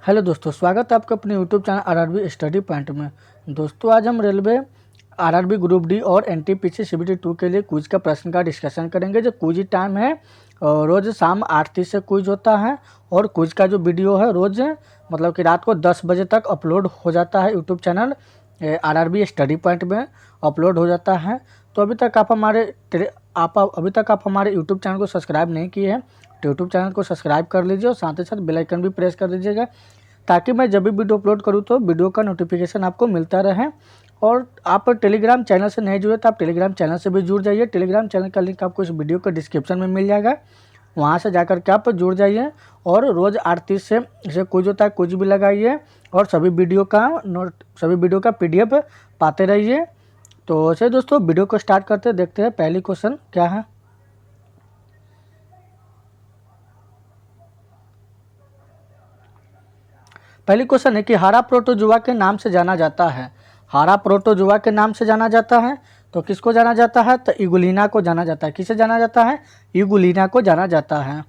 Hello दोस्तों, स्वागत है आपका अपने YouTube channel RRB study point में। दोस्तों, आज हम रेलवे आरआरबी ग्रुप डी और एनटीपीसी सीबीटी 2 के लिए क्विज का प्रश्न का डिस्कशन करेंगे। जो क्विज टाइम है रोज़ शाम 8:30 से क्विज होता है और क्विज का जो वीडियो है रोज़ मतलब कि रात को 10 बजे तक अपलोड हो जाता है। YouTube channel RRB study point में अपलोड हो जाता है। तो अभी तक आप हमारे यूट्यूब चैनल को सब्सक्राइब नहीं किए हैं तो यूट्यूब चैनल को सब्सक्राइब कर लीजिए और साथ ही साथ बेल आइकन भी प्रेस कर दीजिएगा, ताकि मैं जब भी वीडियो अपलोड करूँ तो वीडियो का नोटिफिकेशन आपको मिलता रहे। और आप टेलीग्राम चैनल से नहीं जुड़े तो आप टेलीग्राम चैनल से भी जुड़ जाइए। टेलीग्राम चैनल का लिंक आपको इस वीडियो के डिस्क्रिप्शन में मिल जाएगा, वहाँ से जाकर के आप जुड़ जाइए और रोज़ 8:30 से जैसे कुछ होता है कुछ भी लगाइए और सभी वीडियो का PDF पाते रहिए। तो ऐसे दोस्तों, वीडियो को स्टार्ट करते देखते हैं पहली क्वेश्चन क्या है। पहली क्वेश्चन है कि हरा प्रोटोजुआ के नाम से जाना जाता है। हरा प्रोटोजुआ के नाम से जाना जाता है तो किसको जाना जाता है? तो इगुलिना को जाना जाता है। किसे जाना जाता है? इगुलिना को जाना जाता है।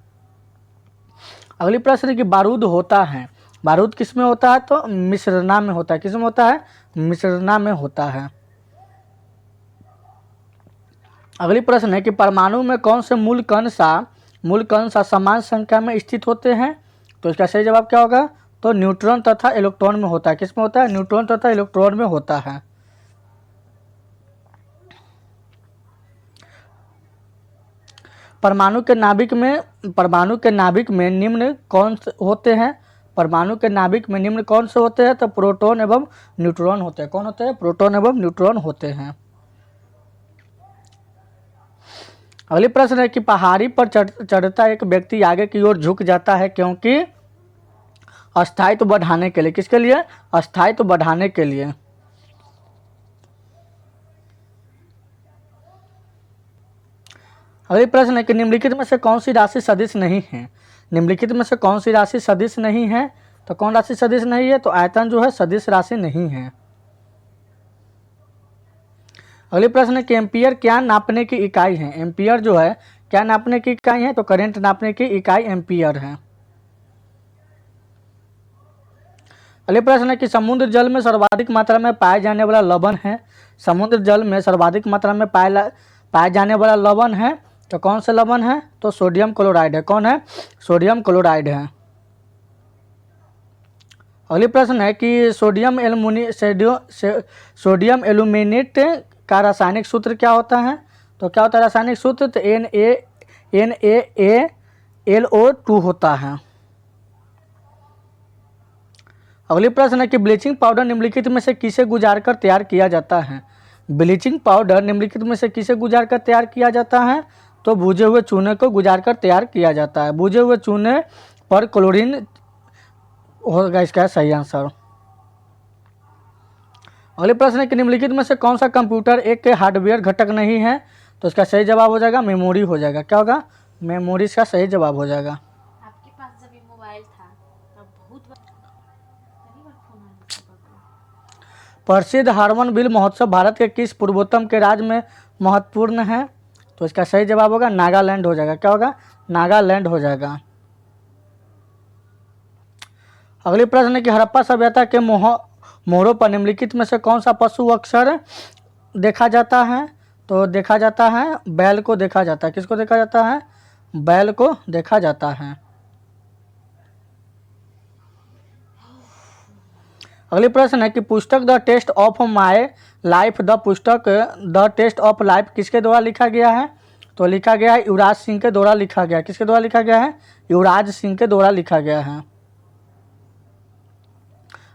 अगली प्रश्न है कि बारूद होता है। बारूद किस में होता है? तो मिश्रणा में होता है। किस में होता है? मिश्रणा में होता है। अगली प्रश्न है कि परमाणु में कौन से मूल कण सा समान संख्या में स्थित होते हैं? तो इसका सही जवाब क्या होगा? तो न्यूट्रॉन तथा इलेक्ट्रॉन में होता है। किस में होता है? न्यूट्रॉन तथा इलेक्ट्रॉन में होता है। परमाणु के नाभिक में निम्न कौन से होते हैं? परमाणु के नाभिक में निम्न कौन से होते हैं? तो प्रोटॉन एवं न्यूट्रॉन होते हैं। कौन होते हैं? प्रोटॉन एवं न्यूट्रॉन होते हैं। अगली प्रश्न है कि पहाड़ी पर चढ़ता एक व्यक्ति आगे की ओर झुक जाता है क्योंकि अस्थायित्व बढ़ाने के लिए। किसके लिए? अस्थायित्व बढ़ाने के लिए। अगली प्रश्न है कि निम्नलिखित में से कौन सी राशि सदिश नहीं है? निम्नलिखित में से कौन सी राशि सदिश नहीं है? तो कौन राशि सदिश नहीं है? तो आयतन जो है सदिश राशि नहीं है। अगली प्रश्न है कि एम्पियर क्या नापने की इकाई है? एम्पियर जो है क्या नापने की इकाई है? तो करंट नापने की इकाई एम्पियर है। अगले प्रश्न है कि समुद्र जल में सर्वाधिक मात्रा में पाए जाने वाला लवण है। समुद्र जल में सर्वाधिक मात्रा में पाए जाने वाला लवण है तो कौन सा लवण है? तो सोडियम क्लोराइड है। कौन है? सोडियम क्लोराइड है। अगली प्रश्न है कि सोडियम एल्यूमिनेट का रासायनिक सूत्र क्या होता है? तो क्या होता है रासायनिक सूत्र? तो NaAlO2 होता है। अगली प्रश्न है कि ब्लीचिंग पाउडर निम्नलिखित में से किसे गुजार कर तैयार किया जाता है? ब्लीचिंग पाउडर निम्नलिखित में से किसे गुजार कर तैयार किया जाता है? तो भुजे हुए चूने को गुजार कर तैयार किया जाता है। भुजे हुए चूने पर क्लोरीन होगा इसका सही आंसर। अगले प्रश्न है कि निम्नलिखित में से कौन सा कंप्यूटर एक हार्डवेयर घटक नहीं है? तो इसका सही जवाब हो जाएगा मेमोरी हो जाएगा। क्या होगा? मेमोरी इसका सही जवाब हो जाएगा। आपके पास जब ये मोबाइल था तब बहुत प्रसिद्ध हार्मोनबिल महोत्सव भारत के किस पूर्वोत्तर के राज्य में महत्वपूर्ण है? तो इसका सही जवाब होगा नागालैंड हो जाएगा। क्या होगा? नागालैंड हो जाएगा। अगली प्रश्न है कि हड़प्पा सभ्यता के मोहरों पर निम्नलिखित में से कौन सा पशु अक्सर देखा जाता है? तो देखा जाता है बैल को देखा जाता है। किसको देखा जाता है? बैल को देखा जाता है। अगली प्रश्न है कि पुस्तक the test of my life the test of life किसके द्वारा लिखा गया है? तो लिखा गया है युवराज सिंह के द्वारा लिखा गया है। किसके द्वारा लिखा गया है? युवराज सिंह के द्वारा लिखा गया है।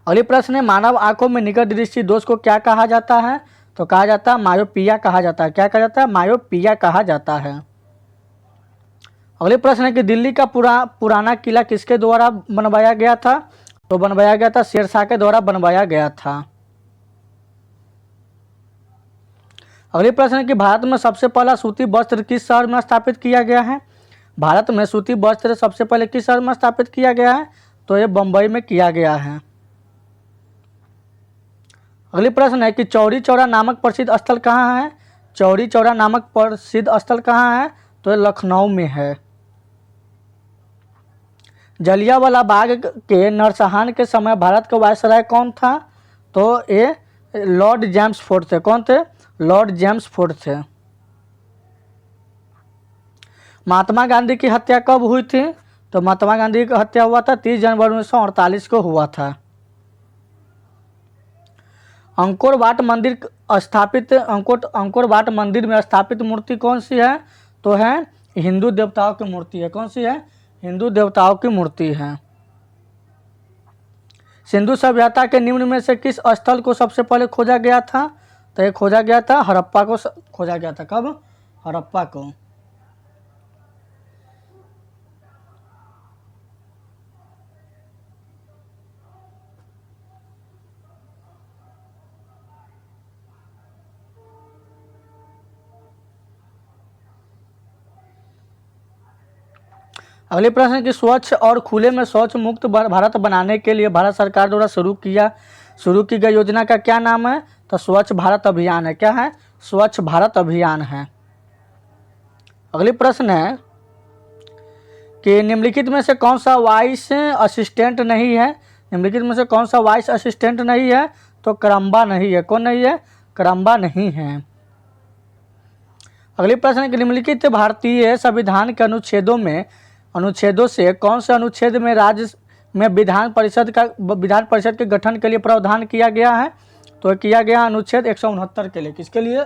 अगली प्रश्न है मानव आंखों में निकट दृष्टि दोष को क्या कहा जाता है? तो कहा जाता है मायोपिया कहा जाता है। क्या कहा जाता है? मायोपिया कहा जाता है। अगले प्रश्न है कि दिल्ली का पुराना किला किसके द्वारा बनवाया गया था? तो बनवाया गया था शेरशाह के द्वारा बनवाया गया था। अगले प्रश्न है कि भारत में सबसे पहला सूती वस्त्र किस शहर में स्थापित किया गया है? भारत में सूती वस्त्र सबसे पहले किस शहर में स्थापित किया गया है? तो ये बम्बई में किया गया है। अगली प्रश्न है कि चौरी चौरा नामक प्रसिद्ध स्थल कहाँ है? चौरी चौरा नामक प्रसिद्ध स्थल कहाँ है? तो ये लखनऊ में है। जलियांवाला बाग के नरसंहार के समय भारत का वायसराय कौन था? तो ये लॉर्ड जेम्स फोर्ड थे। कौन थे? लॉर्ड जेम्स फोर्ड थे। महात्मा गांधी की हत्या कब हुई थी? तो महात्मा गांधी की हत्या हुआ था 30 जनवरी 1948 को हुआ था। अंकोर वाट मंदिर स्थापित अंकोर वाट मंदिर में स्थापित मूर्ति कौन सी है? तो है हिंदू देवताओं की मूर्ति है। कौन सी है? हिंदू देवताओं की मूर्ति है। सिंधु सभ्यता के निम्न में से किस स्थल को सबसे पहले खोजा गया था? तो ये खोजा गया था हड़प्पा को खोजा गया था। कब? हड़प्पा को। अगले प्रश्न है कि स्वच्छ और खुले में शौच मुक्त भारत बनाने के लिए भारत सरकार द्वारा शुरू की गई योजना का क्या नाम है? तो स्वच्छ भारत अभियान है। क्या है? स्वच्छ भारत अभियान है। अगली प्रश्न है कि निम्नलिखित में से कौन सा वाइस असिस्टेंट नहीं है? निम्नलिखित में से कौन सा वाइस असिस्टेंट नहीं है? तो करम्बा नहीं है। कौन नहीं है? करम्बा नहीं है। अगली प्रश्न है कि निम्नलिखित भारतीय संविधान के अनुच्छेदों से कौन से अनुच्छेद में राज्य में विधान परिषद के गठन के लिए प्रावधान किया गया है? तो किया गया अनुच्छेद 169 के लिए। किसके लिए?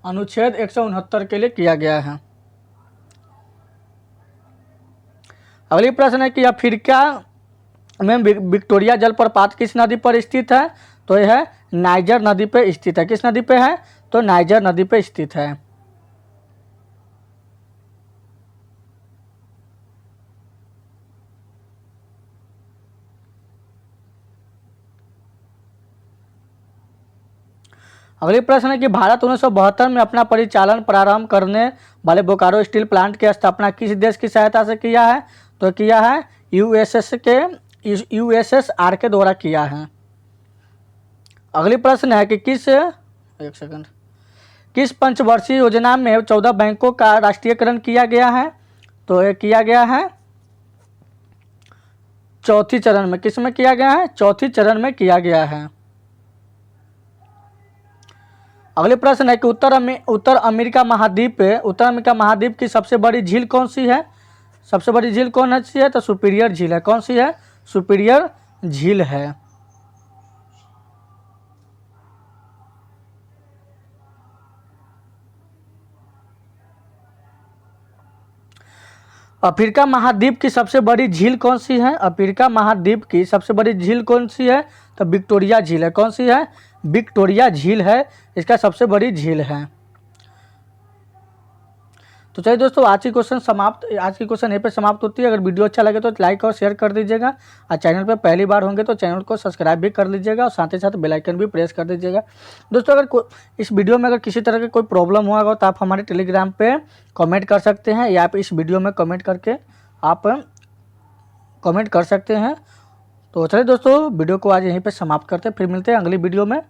अनुच्छेद 169 के लिए किया गया है। अगली प्रश्न है कि अफ्रीका में विक्टोरिया जलप्रपात किस नदी पर स्थित है? तो यह है नाइजर नदी पर स्थित है। किस नदी पे है? तो नाइजर नदी पर स्थित है। अगली प्रश्न है कि भारत 1972 में अपना परिचालन प्रारंभ करने वाले बोकारो स्टील प्लांट की स्थापना किस देश की सहायता से किया है? तो किया है यूएसएसआर के द्वारा किया है। अगली प्रश्न है कि किस पंचवर्षीय योजना में 14 बैंकों का राष्ट्रीयकरण किया गया है? तो ये किया गया है चौथी चरण में। किस में किया गया है? चौथी चरण में किया गया है। अगले प्रश्न है कि उत्तर अमेरिका महाद्वीप की सबसे बड़ी झील कौन सी है? सबसे बड़ी झील कौन सी है? तो सुपीरियर झील है। कौन सी है? सुपीरियर झील है। अफ्रीका महाद्वीप की सबसे बड़ी झील कौन सी है? अफ्रीका महाद्वीप की सबसे बड़ी झील कौन सी है? तो विक्टोरिया झील है। कौन सी है? विक्टोरिया झील है इसका सबसे बड़ी झील है। तो चलिए दोस्तों, आज की क्वेश्चन यहीं पे समाप्त होती है। अगर वीडियो अच्छा लगे तो लाइक और शेयर कर दीजिएगा, और चैनल पे पहली बार होंगे तो चैनल को सब्सक्राइब भी कर लीजिएगा, और साथ ही साथ बेल आइकन भी प्रेस कर दीजिएगा। दोस्तों, अगर इस वीडियो में अगर किसी तरह का कोई प्रॉब्लम हुआ हो तो आप हमारे टेलीग्राम पे कमेंट कर सकते हैं, या आप इस वीडियो में कमेंट करके आप कमेंट कर सकते हैं। तो चलिए दोस्तों, वीडियो को आज यहीं पर समाप्त करते हैं, फिर मिलते हैं अगली वीडियो में।